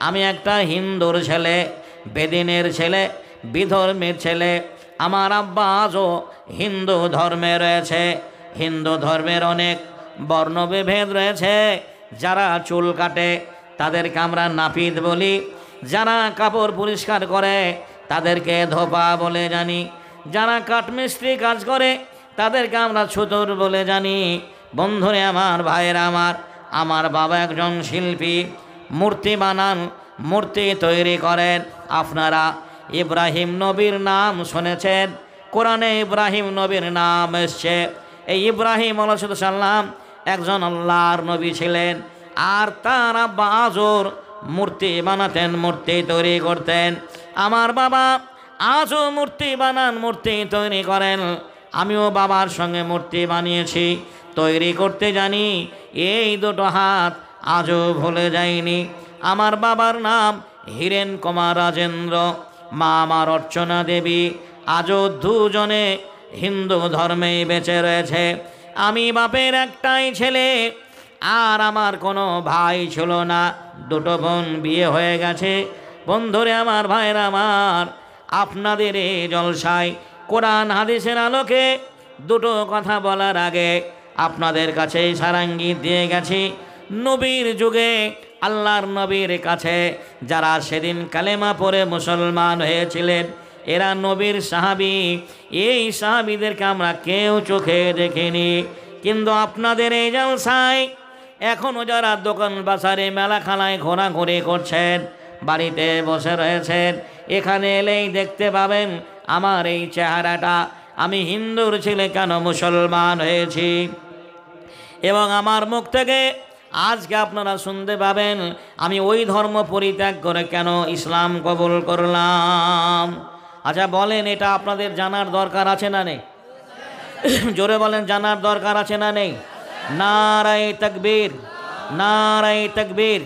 আমি একটা হিন্দুর ছেলে, বেদিনের ছেলে, বিধর্মের ছেলে। আমার আব্বা আজও হিন্দু ধর্মে রয়েছে। হিন্দু ধর্মের অনেক বর্ণবিভেদ রয়েছে। যারা চুল কাটে তাদেরকে আমরা নাপিত বলি, যারা কাপড় পরিষ্কার করে তাদেরকে ধোপা বলে জানি, যারা কাঠমিস্ত্রি কাজ করে তাদেরকে আমরা ছুতর বলে জানি। বন্ধুরে আমার, ভাইয়েরা আমার বাবা একজন শিল্পী, মূর্তি বানান, মূর্তি তৈরি করেন। আপনারা ইব্রাহিম নবীর নাম শুনেছেন, কোরআনে ইব্রাহিম নবীর নাম এসছে। এই ইব্রাহিম আলাইহিস সালাম একজন আল্লাহর নবী ছিলেন, আর তার আব্বা আজর মূর্তি বানাতেন, মূর্তি তৈরি করতেন। আমার বাবা আজও মূর্তি বানান, মূর্তি তৈরি করেন। আমিও বাবার সঙ্গে মূর্তি বানিয়েছি, তৈরি করতে জানি। এই দুটো হাত আজও ভুলে যায়নি। আমার বাবার নাম হীরেন কুমার রাজেন্দ্র, মা আমার অর্চনা দেবী। আজও দুজনে হিন্দু ধর্মেই বেঁচে রয়েছে। আমি বাপের একটাই ছেলে, আর আমার কোনো ভাই ছিল না, দুটো বোন বিয়ে হয়ে গেছে। বন্ধুরে আমার, ভাইরা আমার, আপনাদের এই জলসায় কোরআন হাদিসের আলোকে দুটো কথা বলার আগে আপনাদের কাছে সারাঙ্গীত দিয়ে গেছি। নবীর যুগে আল্লাহর নবীর কাছে যারা সেদিন কালেমা পড়ে মুসলমান হয়েছিলেন, এরা নবীর সাহাবী। এই সাহাবীদেরকে আমরা কেউ চোখে দেখিনি, কিন্তু আপনাদের এই জলসায় এখনও যারা দোকান বাজারে মেলাখানায় ঘোরাঘুরি করছেন, বাড়িতে বসে রয়েছেন, এখানে এলেই দেখতে পাবেন আমার এই চেহারাটা। আমি হিন্দুর ছেলে কেন মুসলমান হয়েছি, এবং আমার মুখ থেকে আজকে আপনারা শুনতে পাবেন আমি ওই ধর্ম পরিত্যাগ করে কেন ইসলাম কবুল করলাম। আচ্ছা বলেন, এটা আপনাদের জানার দরকার আছে না নেই? জোরে বলেন, জানার দরকার আছে না নেই? নারায়ে তাকবীর, নারায়ে তাকবীর।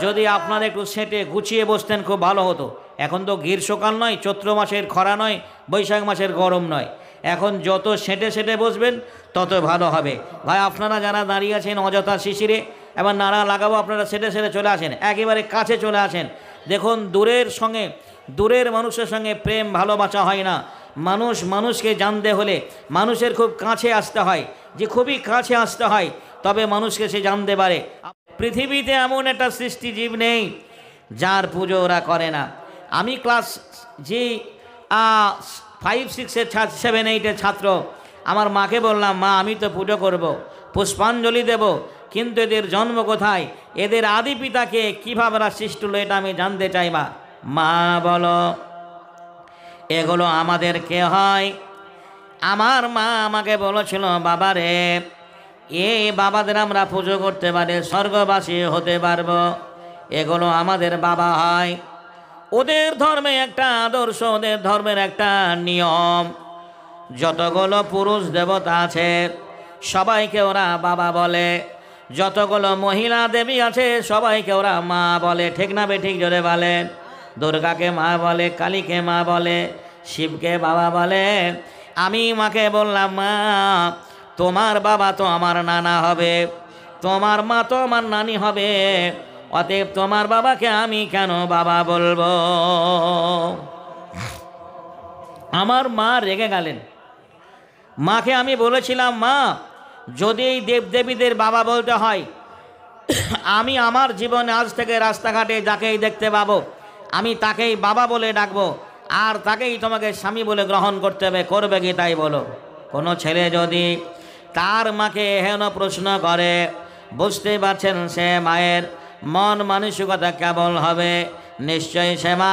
যদি আপনারা একটু সেটে গুছিয়ে বসতেন খুব ভালো হতো। এখন তো গ্রীষ্মকাল নয়, চৈত্র মাসের খরা নয়, বৈশাখ মাসের গরম নয়। এখন যত সেটে সেটে বসবেন তত ভালো হবে। ভাই আপনারা যারা দাঁড়িয়ে আছেন অযথা শিশিরে, এবার নাড়া লাগাবো, আপনারা সেটে সেটে চলে আসেন, একেবারে কাছে চলে আসেন। দেখুন, দূরের মানুষের সঙ্গে প্রেম ভালোবাসা হয় না। মানুষকে জানতে হলে মানুষের খুব কাছে আসতে হয়, যে খুবই কাছে আসতে হয়, তবে মানুষকে সে জানতে পারে। পৃথিবীতে এমন একটা সৃষ্টি জীব নেই যার পুজো ওরা করে না। আমি ক্লাস 5, 6, 7, 8 ছাত্র। আমার মাকে বললাম, মা আমি তো পুজো করব, পুষ্পাঞ্জলি দেব, কিন্তু এদের জন্ম কোথায়, এদের আদি পিতাকে কীভাবে সৃষ্টি হলো এটা আমি জানতে চাই। মা বলো এগুলো আমাদের কে হয়? আমার মা আমাকে বলেছিল, বাবা রে, এই বাবাদের আমরা পুজো করতে পারি, স্বর্গবাসী হতে পারবো, এগুলো আমাদের বাবা হয়। ওদের ধর্মে একটা আদর্শ, ওদের ধর্মের একটা নিয়ম, যতগুলো পুরুষ দেবতা আছে সবাইকে ওরা বাবা বলে, যতগুলো মহিলা দেবী আছে সবাইকে ওরা মা বলে। ঠিক না বেঠিক জোরে বলেন? দুর্গাকে মা বলে, কালীকে মা বলে, শিবকে বাবা বলে। আমি মাকে বললাম, মা তোমার বাবা তো আমার নানা হবে, তোমার মা তো আমার নানি হবে, অতএব তোমার বাবাকে আমি কেন বাবা বলবো? আমার মা রেগে গেলেন। মাকে আমি বলেছিলাম, মা যদি এই দেবদেবীদের বাবা বলতে হয়, আমি আমার জীবনে আজ থেকে রাস্তাঘাটে যাকেই দেখতে পাবো আমি তাকেই বাবা বলে ডাকবো, আর তাকেই তোমাকে স্বামী বলে গ্রহণ করতে হবে, করবে কি তাই বলো? কোনো ছেলে যদি তার মাকে এহেন প্রশ্ন করে, বুঝতেই পারছেন সে মায়ের মন মানসিকতা কেবল হবে। নিশ্চয়ই সে মা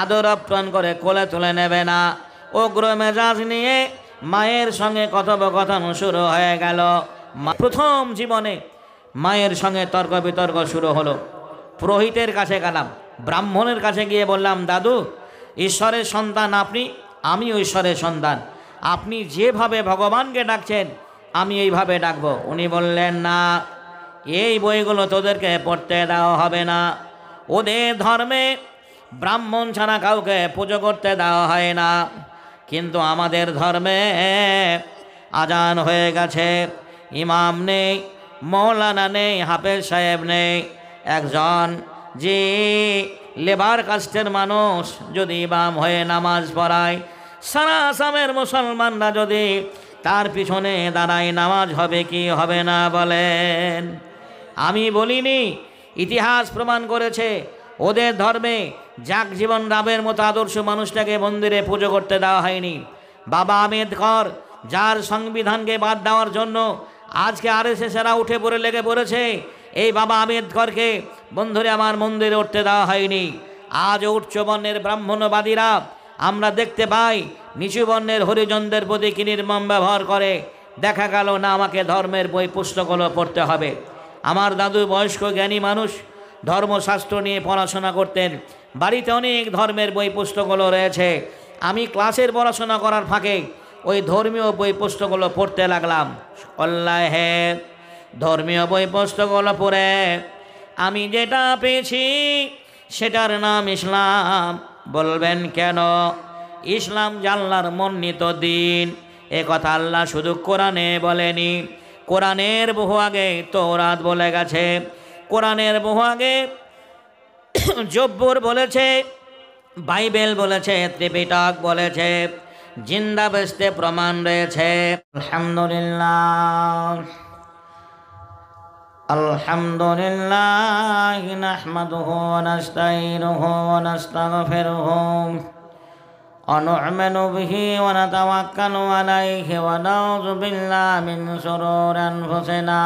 আদর আপ্যায়ন করে কোলে তুলে নেবে না। উগ্র মেজাজ নিয়ে মায়ের সঙ্গে কথোপকথন শুরু হয়ে গেল। প্রথম জীবনে মায়ের সঙ্গে তর্ক বিতর্ক শুরু হলো। পুরোহিতের কাছে গেলাম, ব্রাহ্মণের কাছে গিয়ে বললাম, দাদু ঈশ্বরের সন্তান আপনি, আমিও ঈশ্বরের সন্তান, আপনি যেভাবে ভগবানকে ডাকছেন আমি এইভাবে ডাকবো। উনি বললেন, না, এই বইগুলো তোদেরকে পড়তে দেওয়া হবে না, ওদের ধর্মে ব্রাহ্মণ ছাড়া কাউকে পুজো করতে দেওয়া হয় না, কিন্তু আমাদের ধর্মে আজান হয়ে গেছে, ইমাম নেই, মৌলানা নেই, হাফেজ সাহেব নেই, একজন যে লেবার কাস্টের মানুষ যদি ইমাম হয়ে নামাজ পড়ায়, সারা আসামের মুসলমানরা যদি তার পিছনে দাঁড়ায়, নামাজ হবে কি হবে না বলেন? আমি বলিনি, ইতিহাস প্রমাণ করেছে। ওদের ধর্মে জীবন রামের মতো আদর্শ মানুষটাকে মন্দিরে পুজো করতে দেওয়া হয়নি। বাবা আম্বেদকর, যার সংবিধানকে বাদ দেওয়ার জন্য আজকে আরএসএসেরা উঠে পড়ে লেগে পড়েছে, এই বাবা আম্বেদকরকে বন্ধুরে আমার মন্দিরে উঠতে দেওয়া হয়নি। আজ উচ্চ বর্ণের ব্রাহ্মণবাদীরা আমরা দেখতে পাই নিচু বর্ণের হরিজনদের প্রতি কি নির্মম ব্যবহার করে। দেখা গেল না আমাকে ধর্মের বই পুস্তকগুলো পড়তে হবে। আমার দাদু বয়স্ক জ্ঞানী মানুষ, ধর্মশাস্ত্র নিয়ে পড়াশোনা করতেন, বাড়িতে অনেক ধর্মের বই পুস্তকগুলো রয়েছে। আমি ক্লাসের পড়াশোনা করার ফাঁকে ওই ধর্মীয় বই পুস্তকগুলো পড়তে লাগলাম। আল্লাহে ধর্মীয় বই পুস্তকগুলো পড়ে আমি যেটা পেয়েছি সেটার নাম ইসলাম। বলবেন কেন? ইসলাম আল্লাহর মনোনীত দিন। এ কথা আল্লাহ শুধু কোরআনে বলেনি, কোরআনের বহু আগে তৌরাত বলে গেছে, কোরআনের বহু আগে জব্বুর বলেছে, বাইবেল বলেছে, ত্রিপিটক বলেছে, জিন্দা বেস্তে প্রমাণ রয়েছে। আলহামদুলিল্লাহ আলহামদুলিল্লাহ নাহমাদুহু ওয়া নাস্তাঈনুহু ওয়া নাস্তাগফিরুহু ওয়া নু'মিনু বিহি ওয়া নাতাওয়াক্কালু আলাইহি ওয়া নাউযু বিল্লাহি মিন শুরুরি আনফুসিনা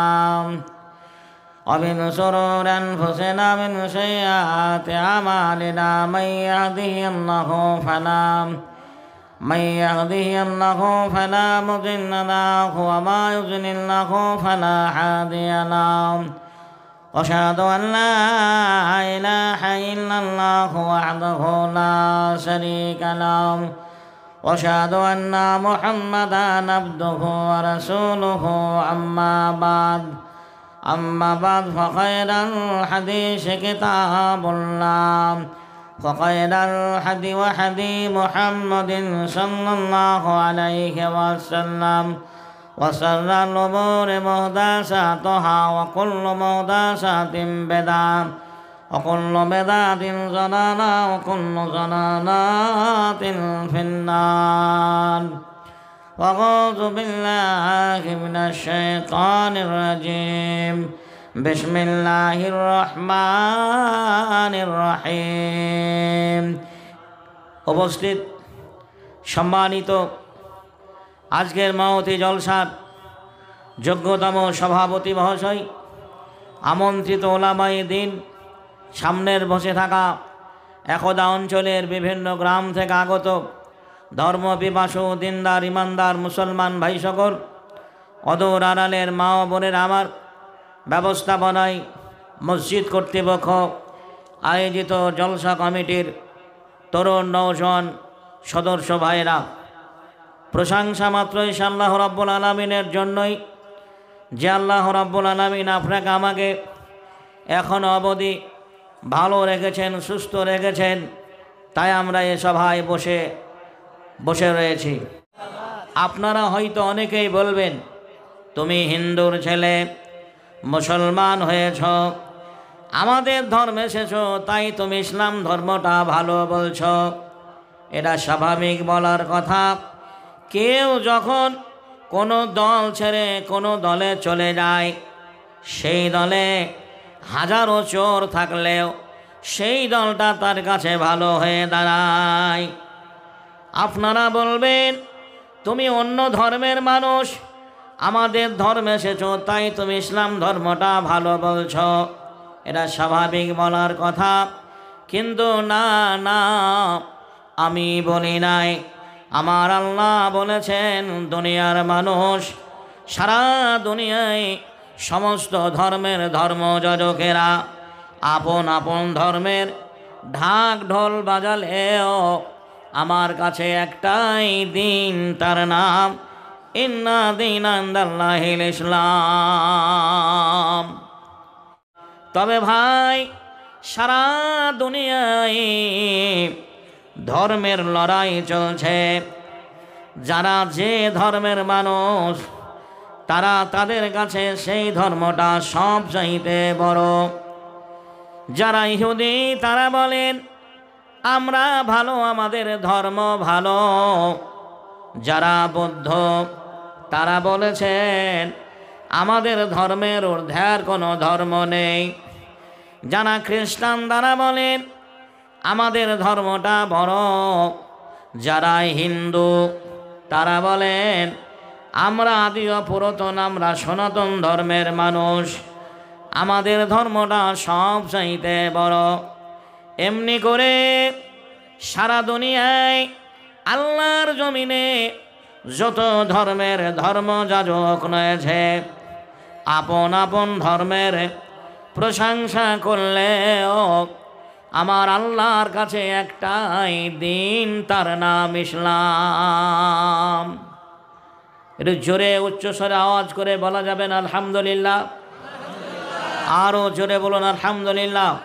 ওয়া মিন শুরুরি আনফুসিনা মিন সাইয়্যাতি আমালিনা من يهده الله فلا مضل له وما يضلل له فلا هادي له وأشهد أن لا إله إلا الله وحده لا شريك له وأشهد أن محمدا عبده ورسوله أما بعد فخير الحديث كتاب الله وخير الهدي وهدي محمد صلى الله عليه وسلم وشر الأمور محدثاتها وكل محدثة بدعة وكل بدعة ضلالة وكل ضلالة في النار وأعوذ بالله من الشيطان الرجيم بسم الله الرحمن الرحيم। উপস্থিত সম্মানিত আজকের মাওতি জলসার যোগ্যতম সভাপতি মহাশয়, আমন্ত্রিত ওলামায়ে দ্বীন, সামনের বসে থাকা একদা অঞ্চলের বিভিন্ন গ্রাম থেকে আগত ধর্মপিপাসু দিনদার ইমানদার মুসলমান ভাই সকল, অদূর আড়ালের মা ও বোনের আমার, ব্যবস্থাপনায় মসজিদ কর্তৃপক্ষ আয়োজিত জলসা কমিটির তরুণ নওজোয়ান সদস্য ভাইরা, প্রশংসা মাত্রই আল্লাহ রাব্বুল আলামিনের জন্যই, যে আল্লাহ রাব্বুল আলামিন আপনাকে আমাকে এখনও অবধি ভালো রেখেছেন, সুস্থ রেখেছেন, তাই আমরা এ সভায় বসে রয়েছি। আপনারা হয়তো অনেকেই বলবেন, তুমি হিন্দুর ছেলে, মুসলমান হয়েছ, আমাদের ধর্মে এসেছ, তাই তুমি ইসলাম ধর্মটা ভালো বলছ। এটা স্বাভাবিক বলার কথা। কেউ যখন কোনো দল ছেড়ে কোনো দলে চলে যায়, সেই দলে হাজারো চোর থাকলেও সেই দলটা তার কাছে ভালো হয়ে দাঁড়ায়। আপনারা বলবেন, তুমি অন্য ধর্মের মানুষ, আমাদের ধর্মে এসেছ, তাই তুমি ইসলাম ধর্মটা ভালো বলছ। এটা স্বাভাবিক বলার কথা। কিন্তু না, আমি বলি নাই। আমার আল্লাহ বলেছেন, দুনিয়ার মানুষ, সারা দুনিয়ায় সমস্ত ধর্মের ধর্মযাজকেরা আপন আপন ধর্মের ঢাক ঢোল বাজালেও আমার কাছে একটাই দিন, তার নাম ইন্না দীনা ইনদাল্লাহিল ইসলাম। তবে ভাই, সারা দুনিয়ায় ধর্মের লড়াই চলছে। যারা যে ধর্মের মানুষ, তারা তাদের কাছে সেই ধর্মটা সবচাইতে বড়। যারা ইহুদি তারা বলেন আমরা ভালো, আমাদের ধর্ম ভালো। যারা বৌদ্ধ তারা বলেছেন আমাদের ধর্মের ঊর্ধ্বে কোনো ধর্ম নেই। যারা খ্রিস্টান তারা বলেন আমাদের ধর্মটা বড়। যারা হিন্দু তারা বলেন আমরা আদি ও পুরাতন, আমরা সনাতন ধর্মের মানুষ, আমাদের ধর্মটা সব চাইতে বড়। এমনি করে সারা দুনিয়ায় আল্লাহর জমিনে যত ধর্মের ধর্মযাজক রয়েছে আপন আপন ধর্মের প্রশংসা করলেও আমার আল্লাহর কাছে একটাই দিন, তার নাম ইসলাম। একটু জোরে উচ্চস্বরে আওয়াজ করে বলা যাবেন আলহামদুলিল্লাহ? আরও জোরে বলুন আলহামদুলিল্লাহ।